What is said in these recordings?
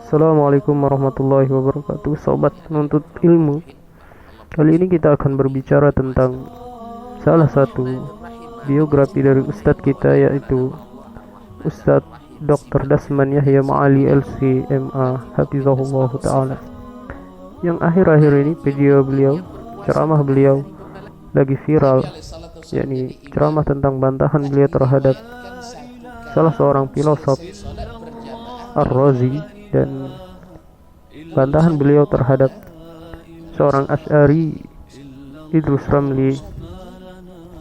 Assalamualaikum warahmatullahi wabarakatuh, sobat penuntut ilmu. Kali ini kita akan berbicara tentang salah satu biografi dari Ustadz kita, yaitu Ustadz Dr. Dasman Yahya Ma'ali LC.MA Hafizahullah Ta'ala, yang akhir-akhir ini ceramah beliau lagi viral, yakni ceramah tentang bantahan beliau terhadap salah seorang filosof Ar-Razi dan bantahan beliau terhadap seorang Asy'ari Idrus Ramli,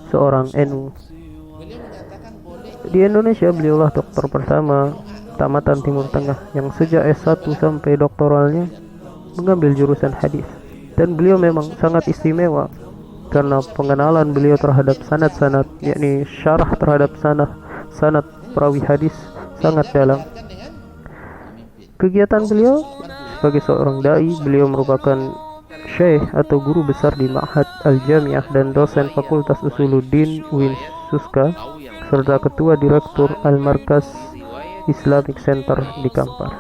seorang NU. Di Indonesia beliaulah dokter pertama tamatan Timur Tengah yang sejak S1 sampai doktoralnya mengambil jurusan hadis, dan beliau memang sangat istimewa karena pengenalan beliau terhadap sanad-sanad, yakni syarah terhadap sanad perawi hadis sangat dalam. Kegiatan beliau sebagai seorang dai, beliau merupakan syekh atau guru besar di Ma'had Al-Jami'ah dan dosen Fakultas Usuluddin UIN Suska, serta ketua direktur Al-Markaz Islamic Center di Kampar.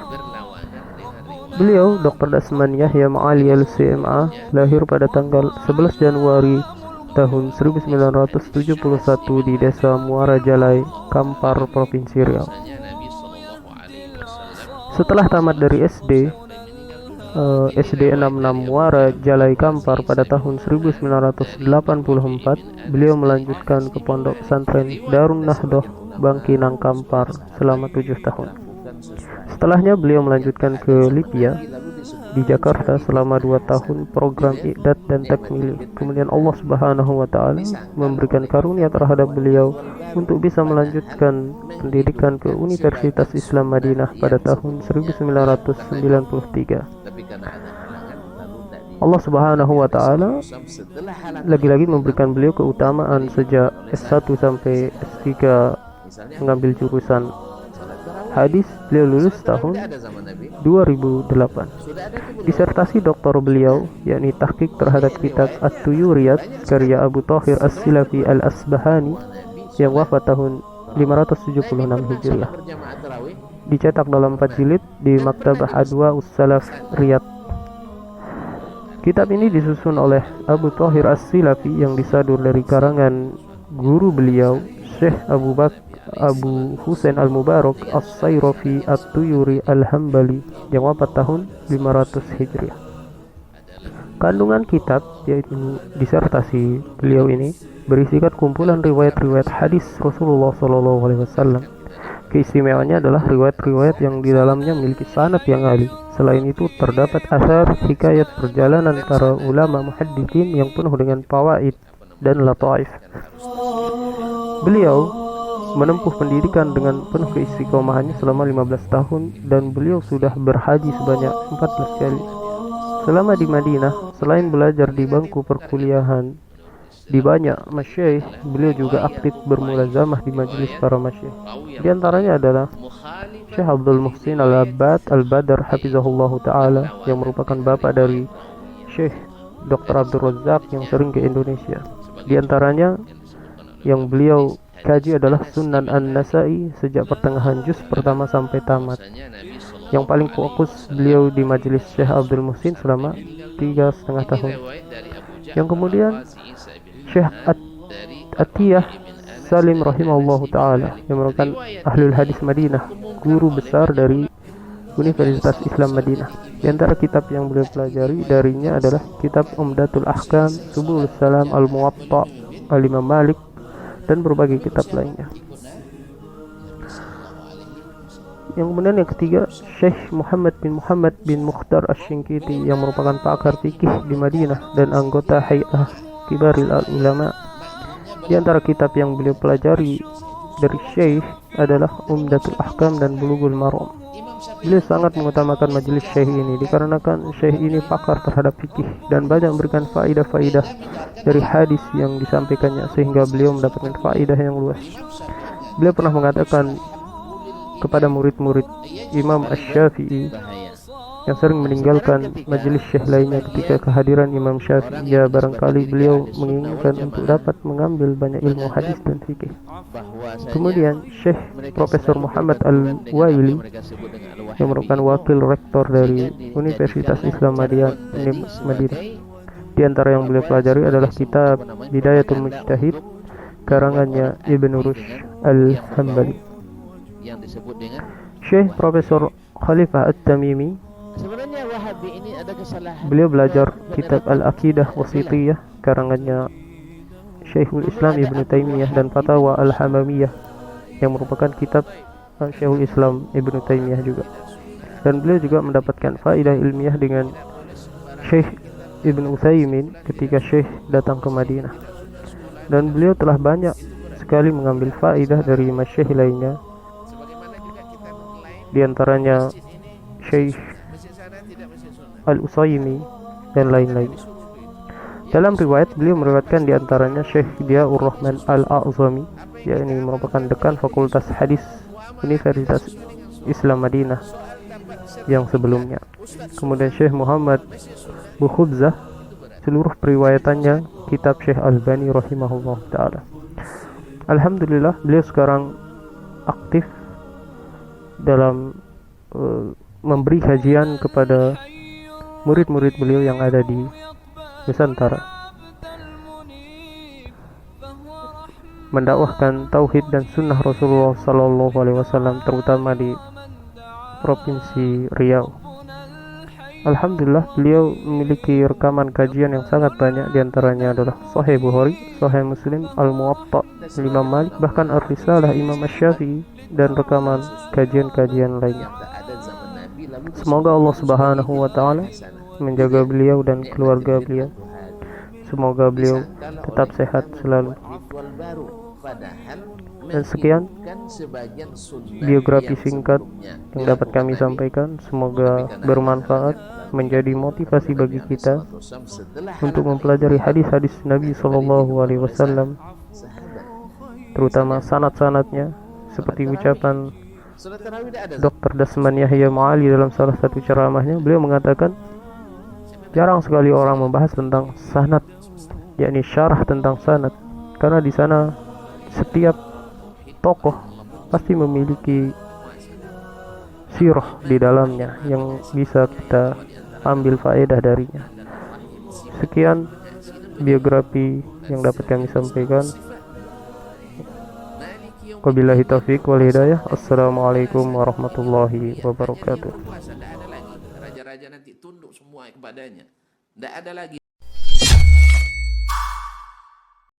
Beliau, Dr. Dasman Yahya Ma'ali LC.MA, lahir pada tanggal 11 Januari tahun 1971 di Desa Muara Jalai, Kampar, Provinsi Riau. Setelah tamat dari SD 66 Muara Jalai Kampar pada tahun 1984, beliau melanjutkan ke pondok pesantren Darun Nahdoh Bangkinang Kampar selama 7 tahun. Setelahnya beliau melanjutkan ke Lipia di Jakarta selama 2 tahun program I'dad dan Takmili. Kemudian Allah Subhanahu wa Ta'ala memberikan karunia terhadap beliau untuk bisa melanjutkan pendidikan ke Universitas Islam Madinah pada tahun 1993. Allah Subhanahu wa Ta'ala lagi-lagi memberikan beliau keutamaan sejak S1 sampai S3 mengambil jurusan hadis. Beliau lulus tahun 2008. Disertasi doktor beliau, yakni tahqiq terhadap kitab At-Tuyuriyat karya Abu Thahir As-Silafi Al-Asbahani yang wafat tahun 576 Hijriah, dicetak dalam 4 jilid di Maktabah Adwa Us-Salaf Riyadh. Kitab ini disusun oleh Abu Thahir As-Silafi yang disadur dari karangan guru beliau, Syekh Abu Husain Al-Mubarak As-Sayrafi At-Tuyuri Al-Hambali yang wafat tahun 500 Hijriah. Kandungan kitab, yaitu disertasi beliau ini, berisikan kumpulan riwayat-riwayat hadis Rasulullah SAW. Keistimewaannya adalah riwayat-riwayat yang di dalamnya memiliki sanad yang ahli. Selain itu terdapat asar hikayat perjalanan para ulama muhadditsin yang penuh dengan fawaid dan lataif. Beliau menempuh pendidikan dengan penuh keistiqomahannya selama 15 tahun, dan beliau sudah berhaji sebanyak 14 kali. Selama di Madinah, selain belajar di bangku perkuliahan di banyak masyayikh, beliau juga aktif bermulazamah di majelis para masyayikh. Di antaranya adalah Syekh Abdul Muhsin Al-Abbad Al-Badar Hafizahullah Ta'ala, yang merupakan bapak dari Syekh Dr. Abdul Razak yang sering ke Indonesia. Di antaranya yang beliau kaji adalah Sunan An-Nasai sejak pertengahan juz pertama sampai tamat. Yang paling fokus beliau di majelis Syekh Abdul Muhsin selama 3,5 tahun. Yang kemudian Syekh Atiyah Salim rahimahullah ta'ala, yang merupakan ahlul hadis Madinah, guru besar dari Universitas Islam Madinah. Di antara kitab yang beliau pelajari darinya adalah kitab Umdatul Ahkam, Subulus Salam, Al-Muwatta, Al-Imam Malik, dan berbagai kitab lainnya. Yang kemudian yang ketiga, Syekh Muhammad bin Mukhtar Asy-Syinkiti, yang merupakan pakar fikih di Madinah dan anggota Hay'ah Kibaril Ulama. Di antara kitab yang beliau pelajari dari Syekh adalah Umdatul Ahkam dan Bulughul Maram. Beliau sangat mengutamakan majelis Syekh ini dikarenakan Syekh ini pakar terhadap fikih dan banyak memberikan faidah-faidah dari hadis yang disampaikannya, sehingga beliau mendapatkan faidah yang luas. Beliau pernah mengatakan kepada murid-murid Imam Asy-Syafi'i, yang sering meninggalkan majelis syekh lainnya ketika kehadiran Imam Syafi'i. Ya, barangkali beliau menginginkan untuk dapat mengambil banyak ilmu hadis dan fikih. Kemudian Syekh Profesor Muhammad Al-Waili yang merupakan wakil rektor dari Universitas Islam Madinah. Di antara yang beliau pelajari adalah kitab Bidayatul Mujtahid karangannya Ibnu Rushd Al-Hambali. Syekh Profesor Khalifah At-Tamimi, beliau belajar kitab Al-Aqidah Wasithiyah karangannya Syekhul Islam Ibnu Taimiyah dan Fatawa Al-Hamamiyah yang merupakan kitab Syekhul Islam Ibnu Taimiyah juga. Dan beliau juga mendapatkan faidah ilmiah dengan Syekh Ibnu Utsaimin ketika Syekh datang ke Madinah. Dan beliau telah banyak sekali mengambil faidah dari masyayikh lainnya, di antaranya Syekh Al-Utsaimin dan lain-lain. Dalam riwayat beliau meriwayatkan di antaranya Syekh Diyaur Rahman Al-A'zami, yakni merupakan dekan Fakultas Hadis Universitas Islam Madinah yang sebelumnya. Kemudian Syekh Muhammad Bukhubzah, seluruh periwayatannya kitab Syekh Albani rahimahullah ta'ala. Alhamdulillah beliau sekarang aktif dalam memberi kajian kepada murid-murid beliau yang ada di Nusantara, mendakwahkan tauhid dan sunnah Rasulullah Sallallahu Alaihi Wasallam, terutama di provinsi Riau. Alhamdulillah beliau memiliki rekaman kajian yang sangat banyak, diantaranya adalah Sahih Bukhari, Sahih Muslim, Al-Muwatta Imam Malik, bahkan Ar-Risalah Imam Asy-Syafi'i, dan rekaman kajian-kajian lainnya. Semoga Allah Subhanahu wa Ta'ala menjaga beliau dan keluarga beliau. Semoga beliau tetap sehat selalu. Dan sekian biografi singkat yang dapat kami sampaikan. Semoga bermanfaat, menjadi motivasi bagi kita untuk mempelajari hadis-hadis Nabi Sallallahu Alaihi Wasallam, terutama sanad-sanadnya, seperti ucapan Dr. Dasman Yahya Ma'ali dalam salah satu ceramahnya. Beliau mengatakan jarang sekali orang membahas tentang sanad, yakni syarah tentang sanad, karena di sana setiap tokoh pasti memiliki sirah di dalamnya yang bisa kita ambil faedah darinya. Sekian biografi yang dapat kami sampaikan. Wabillahi taufiq wal hidayah. Assalamualaikum warahmatullahi wabarakatuh. Raja-raja nanti tunduk semua kepadanya. Tidak ada lagi